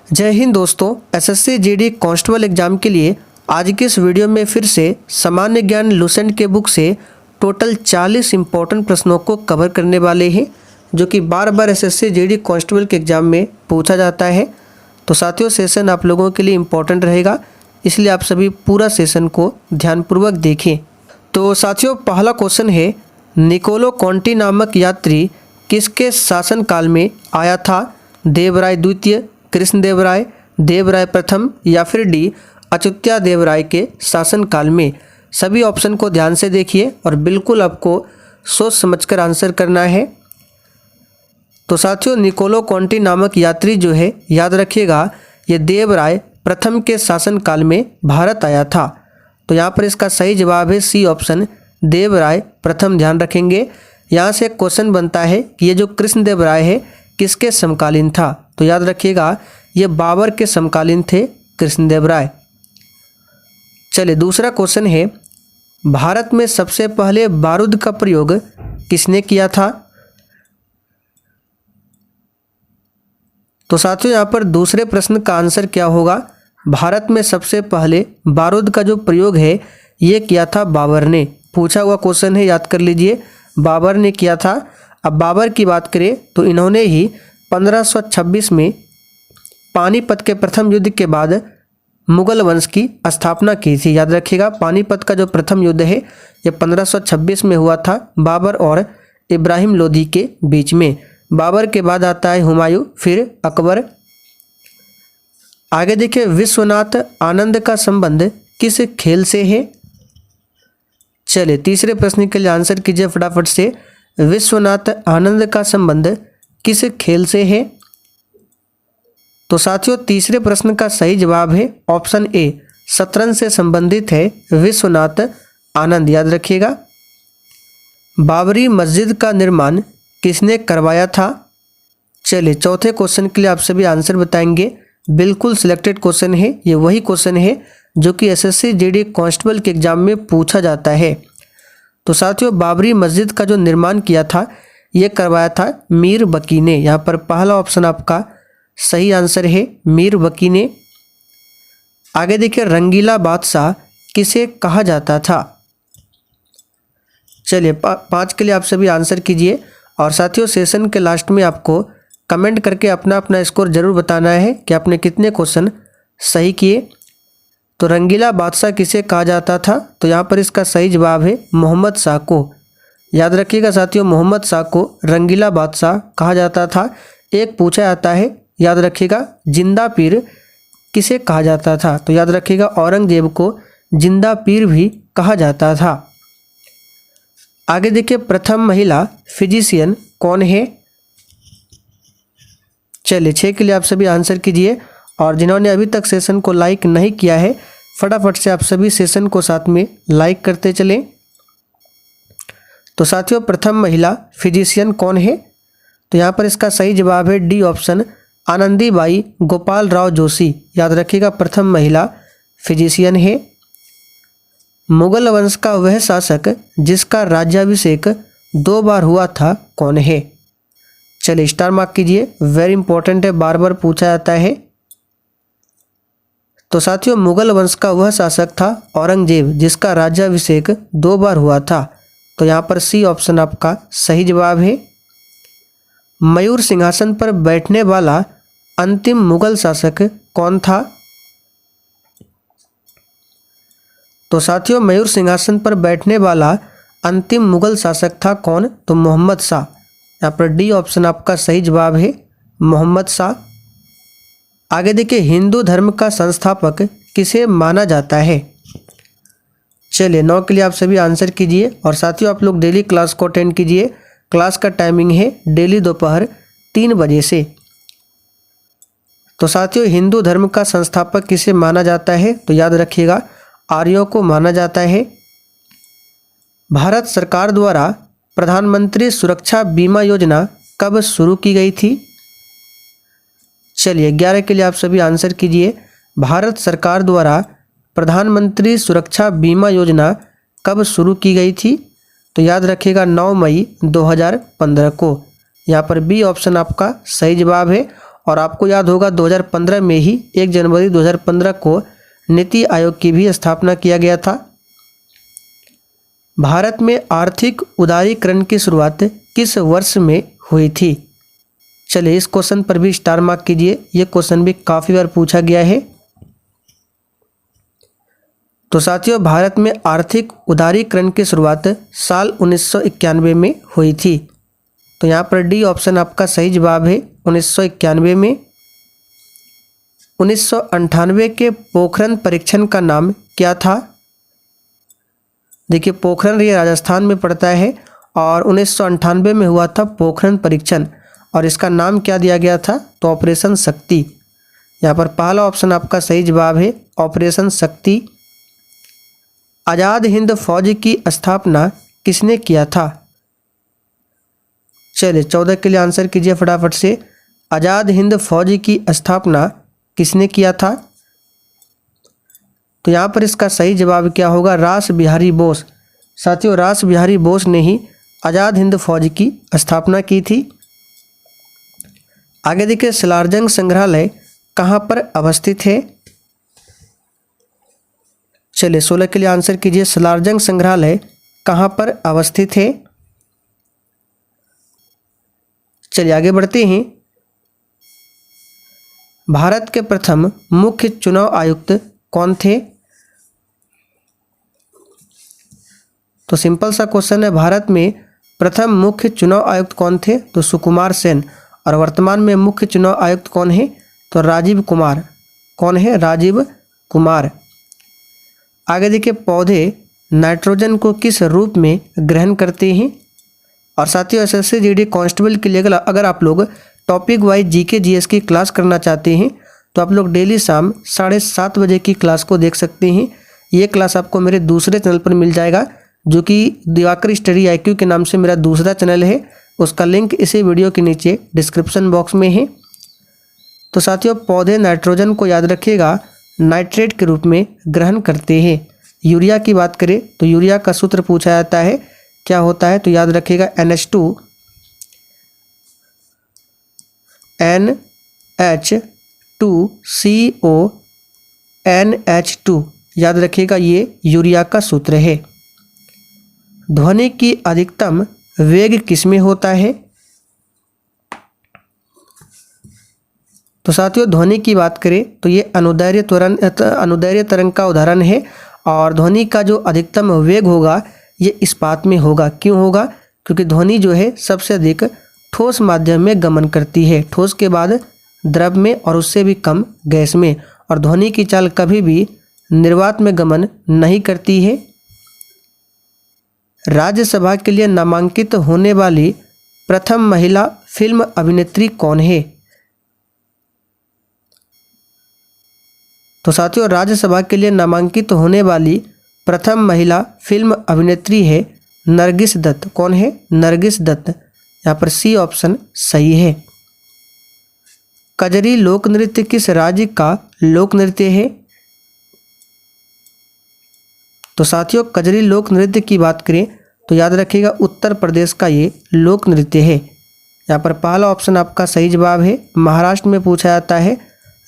जय हिंद दोस्तों। SSC GD constable exam के लिए आज के इस वीडियो में फिर से सामान्य ज्ञान लुसेंट के बुक से टोटल 40 इंपॉर्टेंट प्रश्नों को कवर करने वाले हैं, जो कि बार बार एसएससी जीडी कांस्टेबल के एग्जाम में पूछा जाता है। तो साथियों, सेशन आप लोगों के लिए इम्पोर्टेंट रहेगा, इसलिए आप सभी पूरा सेशन को ध्यानपूर्वक देखें। तो साथियों, पहला क्वेश्चन है, निकोलो कॉन्टी नामक यात्री किसके शासनकाल में आया था? देवराय द्वितीय, कृष्णदेवराय, देवराय प्रथम या फिर डी अच्युत्या देवराय के शासनकाल में? सभी ऑप्शन को ध्यान से देखिए और बिल्कुल आपको सोच समझकर आंसर करना है। तो साथियों, निकोलो कॉन्टी नामक यात्री जो है, याद रखिएगा, ये देवराय प्रथम के शासनकाल में भारत आया था। तो यहाँ पर इसका सही जवाब है सी ऑप्शन, देवराय प्रथम। ध्यान रखेंगे, यहाँ से एक क्वेश्चन बनता है कि ये जो कृष्णदेवराय है किसके समकालीन था? तो याद रखिएगा, ये बाबर के समकालीन थे कृष्णदेवराय। चलिए, दूसरा क्वेश्चन है, भारत में सबसे पहले बारूद का प्रयोग किसने किया था? तो साथियों, यहाँ पर दूसरे प्रश्न का आंसर क्या होगा? भारत में सबसे पहले बारूद का जो प्रयोग है ये किया था बाबर ने। पूछा हुआ क्वेश्चन है, याद कर लीजिए, बाबर ने किया था। अब बाबर की बात करें तो इन्होंने ही 1526 में पानीपत के प्रथम युद्ध के बाद मुगल वंश की स्थापना की थी। याद रखिएगा, पानीपत का जो प्रथम युद्ध है ये 1526 में हुआ था बाबर और इब्राहिम लोधी के बीच में। बाबर के बाद आता है हुमायूं, फिर अकबर। आगे देखिए, विश्वनाथ आनंद का संबंध किस खेल से है? चलिए, तीसरे प्रश्न के लिए आंसर कीजिए फटाफट से। विश्वनाथ आनंद का संबंध किस खेल से है? तो साथियों, तीसरे प्रश्न का सही जवाब है ऑप्शन ए, शतरंज से संबंधित है विश्वनाथ आनंद। याद रखिएगा। बाबरी मस्जिद का निर्माण किसने करवाया था? चलिए, चौथे क्वेश्चन के लिए आप सभी आंसर बताएंगे। बिल्कुल सिलेक्टेड क्वेश्चन है, ये वही क्वेश्चन है जो कि एसएससी जीडी कांस्टेबल के एग्जाम में पूछा जाता है। तो साथियों, बाबरी मस्जिद का जो निर्माण किया था ये करवाया था मीर बकी ने। यहाँ पर पहला ऑप्शन आपका सही आंसर है, मीर बकी ने। आगे देखिए, रंगीला बादशाह किसे कहा जाता था? चलिए, 5 के लिए आप सभी आंसर कीजिए। और साथियों, सेशन के लास्ट में आपको कमेंट करके अपना अपना स्कोर जरूर बताना है कि आपने कितने क्वेश्चन सही किए। तो रंगीला बादशाह किसे कहा जाता था? तो यहाँ पर इसका सही जवाब है मोहम्मद शाह को। याद रखिएगा साथियों, मोहम्मद शाह को रंगीला बादशाह कहा जाता था। एक पूछा जाता है, याद रखिएगा, जिंदा पीर किसे कहा जाता था? तो याद रखिएगा, औरंगजेब को जिंदा पीर भी कहा जाता था। आगे देखिए, प्रथम महिला फिजिशियन कौन है? चलिए, 6 के लिए आप सभी आंसर कीजिए। और जिन्होंने अभी तक सेशन को लाइक नहीं किया है, फटाफट से आप सभी सेशन को साथ में लाइक करते चलें। तो साथियों, प्रथम महिला फिजिशियन कौन है? तो यहाँ पर इसका सही जवाब है डी ऑप्शन, आनंदीबाई गोपाल राव जोशी। याद रखिएगा, प्रथम महिला फिजिशियन है। मुगल वंश का वह शासक जिसका राज्याभिषेक 2 बार हुआ था कौन है? चलिए, स्टार मार्क कीजिए, वेरी इंपॉर्टेंट है, बार बार पूछा जाता है। तो साथियों, मुगल वंश का वह शासक था औरंगजेब जिसका राज्याभिषेक 2 बार हुआ था। तो यहाँ पर सी ऑप्शन आपका सही जवाब है। मयूर सिंहासन पर बैठने वाला अंतिम मुगल शासक कौन था? तो साथियों, मयूर सिंहासन पर बैठने वाला अंतिम मुगल शासक था कौन? तो मोहम्मद शाह। यहाँ पर डी ऑप्शन आपका सही जवाब है, मोहम्मद शाह। आगे देखिए, हिंदू धर्म का संस्थापक किसे माना जाता है? चलिए, 9 के लिए आप सभी आंसर कीजिए। और साथियों, आप लोग डेली क्लास को अटेंड कीजिए। क्लास का टाइमिंग है डेली दोपहर 3 बजे से। तो साथियों, हिंदू धर्म का संस्थापक किसे माना जाता है? तो याद रखिएगा, आर्यों को माना जाता है। भारत सरकार द्वारा प्रधानमंत्री सुरक्षा बीमा योजना कब शुरू की गई थी? चलिए, 11 के लिए आप सभी आंसर कीजिए। भारत सरकार द्वारा प्रधानमंत्री सुरक्षा बीमा योजना कब शुरू की गई थी? तो याद रखिएगा, 9 मई 2015 को। यहाँ पर बी ऑप्शन आपका सही जवाब है। और आपको याद होगा 2015 में ही 1 जनवरी 2015 को नीति आयोग की भी स्थापना किया गया था। भारत में आर्थिक उदारीकरण की शुरुआत किस वर्ष में हुई थी? चलिए इस क्वेश्चन पर भी स्टार मार्क कीजिए, ये क्वेश्चन भी काफ़ी बार पूछा गया है। तो साथियों, भारत में आर्थिक उदारीकरण की शुरुआत साल 1991 में हुई थी। तो यहाँ पर डी ऑप्शन आपका सही जवाब है, 1991 में। 1998 के पोखरण परीक्षण का नाम क्या था? देखिए, पोखरण ये राजस्थान में पड़ता है और 1998 में हुआ था पोखरण परीक्षण, और इसका नाम क्या दिया गया था? तो ऑपरेशन शक्ति। यहाँ पर पहला ऑप्शन आपका सही जवाब है, ऑपरेशन शक्ति। आज़ाद हिंद फौज की स्थापना किसने किया था? चलिए 14 के लिए आंसर कीजिए फटाफट से। आज़ाद हिंद फौज की स्थापना किसने किया था? तो यहाँ पर इसका सही जवाब क्या होगा? रास बिहारी बोस। साथियों, रास बिहारी बोस ने ही आज़ाद हिंद फौज की स्थापना की थी। आगे देखिए, सलारजंग संग्रहालय कहाँ पर अवस्थित है? चलिए 16 के लिए आंसर कीजिए, सलारजंग संग्रहालय कहाँ पर अवस्थित है? चलिए आगे बढ़ते हैं। भारत के प्रथम मुख्य चुनाव आयुक्त कौन थे? तो सिंपल सा क्वेश्चन है, भारत में प्रथम मुख्य चुनाव आयुक्त कौन थे? तो सुकुमार सेन। और वर्तमान में मुख्य चुनाव आयुक्त कौन है? तो राजीव कुमार। कौन है? राजीव कुमार। आगे देखिए, पौधे नाइट्रोजन को किस रूप में ग्रहण करते हैं? और साथियों, एसएससी जीडी कांस्टेबल के लिए अगर आप लोग टॉपिक वाइज जीके जीएस की क्लास करना चाहते हैं तो आप लोग डेली शाम 7:30 बजे की क्लास को देख सकते हैं। ये क्लास आपको मेरे दूसरे चैनल पर मिल जाएगा, जो कि दिवाकर स्टडी IQ के नाम से मेरा दूसरा चैनल है। उसका लिंक इसी वीडियो के नीचे डिस्क्रिप्शन बॉक्स में है। तो साथियों, पौधे नाइट्रोजन को याद रखिएगा नाइट्रेट के रूप में ग्रहण करते हैं। यूरिया की बात करें तो यूरिया का सूत्र पूछा जाता है, क्या होता है? तो याद रखिएगा NH2 NH2CO NH2, याद रखिएगा ये यूरिया का सूत्र है। ध्वनि की अधिकतम वेग किसमें होता है? तो साथियों, ध्वनि की बात करें तो ये अनुदैर्ध्य तरंग का उदाहरण है, और ध्वनि का जो अधिकतम वेग होगा ये इस्पात में होगा। क्यों होगा? क्योंकि ध्वनि जो है सबसे अधिक ठोस माध्यम में गमन करती है, ठोस के बाद द्रव में और उससे भी कम गैस में, और ध्वनि की चाल कभी भी निर्वात में गमन नहीं करती है। राज्यसभा के लिए नामांकित होने वाली प्रथम महिला फिल्म अभिनेत्री कौन है? तो साथियों, राज्यसभा के लिए नामांकित होने वाली प्रथम महिला फिल्म अभिनेत्री है नरगिस दत्त। कौन है? नरगिस दत्त। यहाँ पर सी ऑप्शन सही है। कजरी लोक नृत्य किस राज्य का लोक नृत्य है? तो साथियों, कजरी लोक नृत्य की बात करें तो याद रखिएगा उत्तर प्रदेश का ये लोक नृत्य है। यहाँ पर पहला ऑप्शन आपका सही जवाब है, महाराष्ट्र में पूछा जाता है,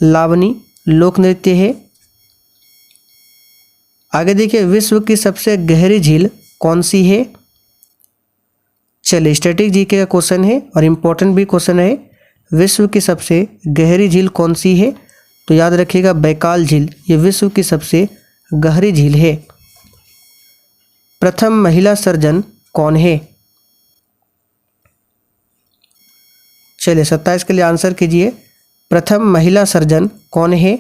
लावनी लोक नृत्य है। आगे देखिए, विश्व की सबसे गहरी झील कौन सी है? चलिए स्टैटिक जीके का क्वेश्चन है और इम्पोर्टेंट भी क्वेश्चन है। विश्व की सबसे गहरी झील कौन सी है? तो याद रखिएगा बैकाल झील, ये विश्व की सबसे गहरी झील है। प्रथम महिला सर्जन कौन है? चलिए 27 के लिए आंसर कीजिए, प्रथम महिला सर्जन कौन है?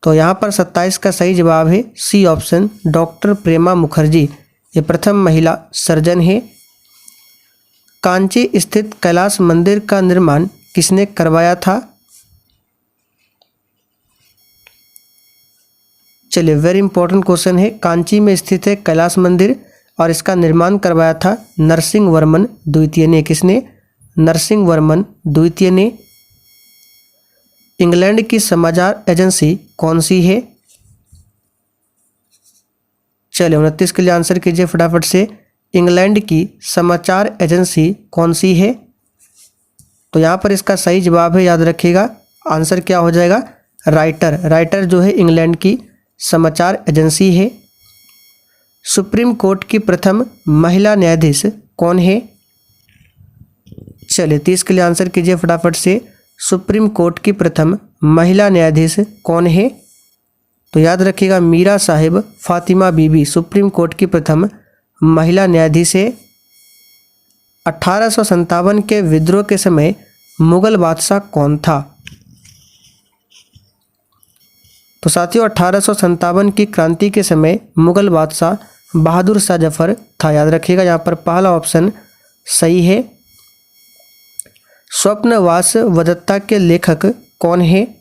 तो यहाँ पर 27 का सही जवाब है सी ऑप्शन, डॉक्टर प्रेमा मुखर्जी, ये प्रथम महिला सर्जन है। कांची स्थित कैलाश मंदिर का निर्माण किसने करवाया था? चलिए वेरी इंपॉर्टेंट क्वेश्चन है। कांची में स्थित है कैलाश मंदिर और इसका निर्माण करवाया था नरसिंह वर्मन द्वितीय ने। किसने? नरसिंह वर्मन द्वितीय ने। इंग्लैंड की समाचार एजेंसी कौन सी है? चलिए 29 के लिए आंसर कीजिए फटाफट से। इंग्लैंड की समाचार एजेंसी कौन सी है? तो यहाँ पर इसका सही जवाब है, याद रखिएगा, आंसर क्या हो जाएगा, राइटर। राइटर जो है इंग्लैंड की समाचार एजेंसी है। सुप्रीम कोर्ट की प्रथम महिला न्यायाधीश कौन है? चलिए 30 के लिए आंसर कीजिए फटाफट से। सुप्रीम कोर्ट की प्रथम महिला न्यायाधीश कौन है? तो याद रखिएगा मीरा साहिब फातिमा बीबी सुप्रीम कोर्ट की प्रथम महिला न्यायाधीश है। 1857 के विद्रोह के समय मुगल बादशाह कौन था? तो साथियों 1857 की क्रांति के समय मुगल बादशाह बहादुर शाह जफर था, याद रखिएगा। यहाँ पर पहला ऑप्शन सही है। स्वप्नवास वदत्ता के लेखक कौन है?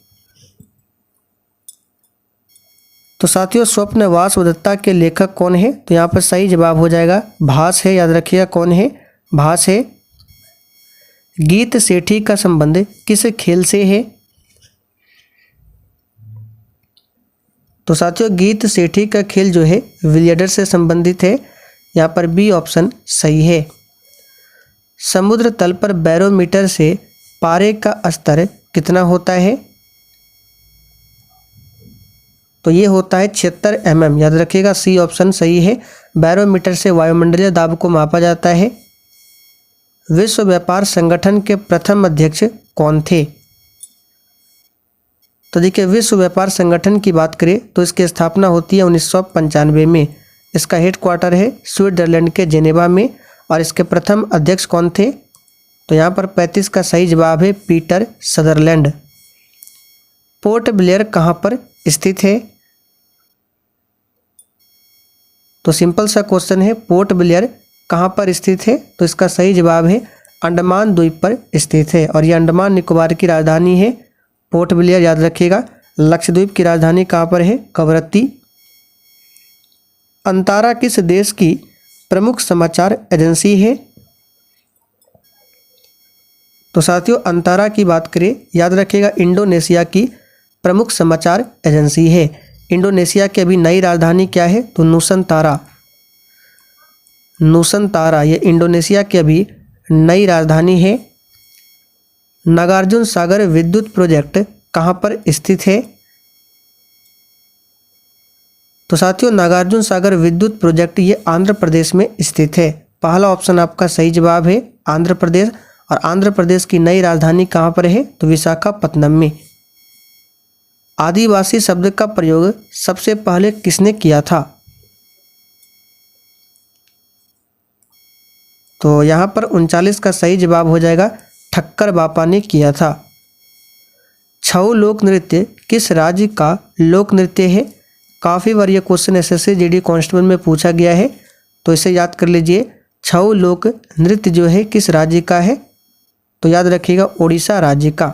तो साथियों स्वप्नवास वदत्ता के लेखक कौन है? तो यहाँ पर सही जवाब हो जाएगा भास है, याद रखिएगा कौन है, भास है। गीत सेठी का संबंध किस खेल से है? तो साथियों गीत सेठी का खेल जो है विलियर्ड्स से संबंधित है, यहाँ पर बी ऑप्शन सही है। समुद्र तल पर बैरोमीटर से पारे का स्तर कितना होता है? तो ये होता है 76 mm, याद रखिएगा सी ऑप्शन सही है। बैरोमीटर से वायुमंडलीय दाब को मापा जाता है। विश्व व्यापार संगठन के प्रथम अध्यक्ष कौन थे? तो देखिए विश्व व्यापार संगठन की बात करें तो इसकी स्थापना होती है 1995 में। इसका हेडक्वार्टर है स्विट्जरलैंड के जेनेवा में। और इसके प्रथम अध्यक्ष कौन थे? तो यहाँ पर 35 का सही जवाब है पीटर सदरलैंड। पोर्ट ब्लेयर कहाँ पर स्थित है? तो सिंपल सा क्वेश्चन है, पोर्ट ब्लेयर कहाँ पर स्थित है? तो इसका सही जवाब है अंडमान द्वीप पर स्थित है। और ये अंडमान निकोबार की राजधानी है पोर्ट ब्लेयर, याद रखिएगा। लक्षद्वीप की राजधानी कहाँ पर है? कवरत्ती। अंतारा किस देश की प्रमुख समाचार एजेंसी है? तो साथियों अंतारा की बात करें, याद रखिएगा इंडोनेशिया की प्रमुख समाचार एजेंसी है। इंडोनेशिया की अभी नई राजधानी क्या है? तो नूसनतारा। नूसनतारा ये इंडोनेशिया की अभी नई राजधानी है। नागार्जुन सागर विद्युत प्रोजेक्ट कहाँ पर स्थित है? तो साथियों नागार्जुन सागर विद्युत प्रोजेक्ट ये आंध्र प्रदेश में स्थित है। पहला ऑप्शन आपका सही जवाब है आंध्र प्रदेश। और आंध्र प्रदेश की नई राजधानी कहाँ पर है? तो विशाखापत्तनम में। आदिवासी शब्द का प्रयोग सबसे पहले किसने किया था? तो यहाँ पर 39 का सही जवाब हो जाएगा ठक्कर बापा ने किया था। छऊ लोक नृत्य किस राज्य का लोक नृत्य है? काफ़ी बार ये क्वेश्चन एसएससी जीडी कांस्टेबल में पूछा गया है, तो इसे याद कर लीजिए। छऊ लोक नृत्य जो है किस राज्य का है? तो याद रखिएगा ओडिशा राज्य का।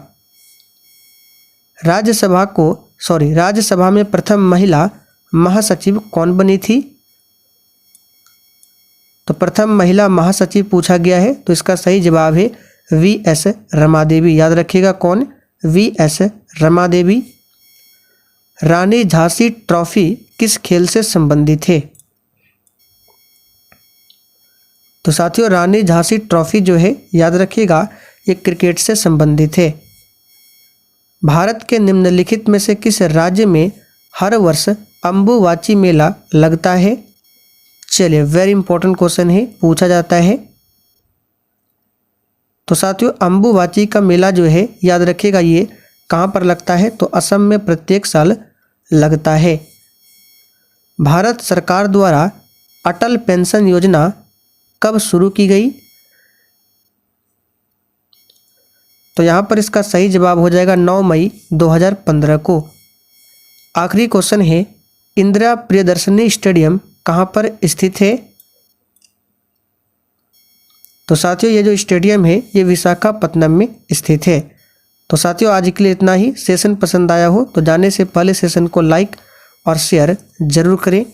राज्यसभा में प्रथम महिला महासचिव कौन बनी थी? तो प्रथम महिला महासचिव पूछा गया है, तो इसका सही जवाब है वी.एस. रमादेवी। याद रखिएगा कौन? वी.एस. रमादेवी। रानी झांसी ट्रॉफी किस खेल से संबंधित है? तो साथियों रानी झांसी ट्रॉफी जो है याद रखिएगा ये क्रिकेट से संबंधित है। भारत के निम्नलिखित में से किस राज्य में हर वर्ष अंबुवाची मेला लगता है? चलिए वेरी इंपॉर्टेंट क्वेश्चन है, पूछा जाता है। तो साथियों अंबुवाची का मेला जो है याद रखिएगा ये कहाँ पर लगता है? तो असम में प्रत्येक साल लगता है। भारत सरकार द्वारा अटल पेंशन योजना कब शुरू की गई? तो यहाँ पर इसका सही जवाब हो जाएगा 9 मई 2015 को। आखिरी क्वेश्चन है, इंदिरा प्रियदर्शनी स्टेडियम कहाँ पर स्थित है? तो साथियों ये जो स्टेडियम है ये विशाखापत्तनम में स्थित है। तो साथियों आज के लिए इतना ही। सेशन पसंद आया हो तो जाने से पहले सेशन को लाइक और शेयर जरूर करें।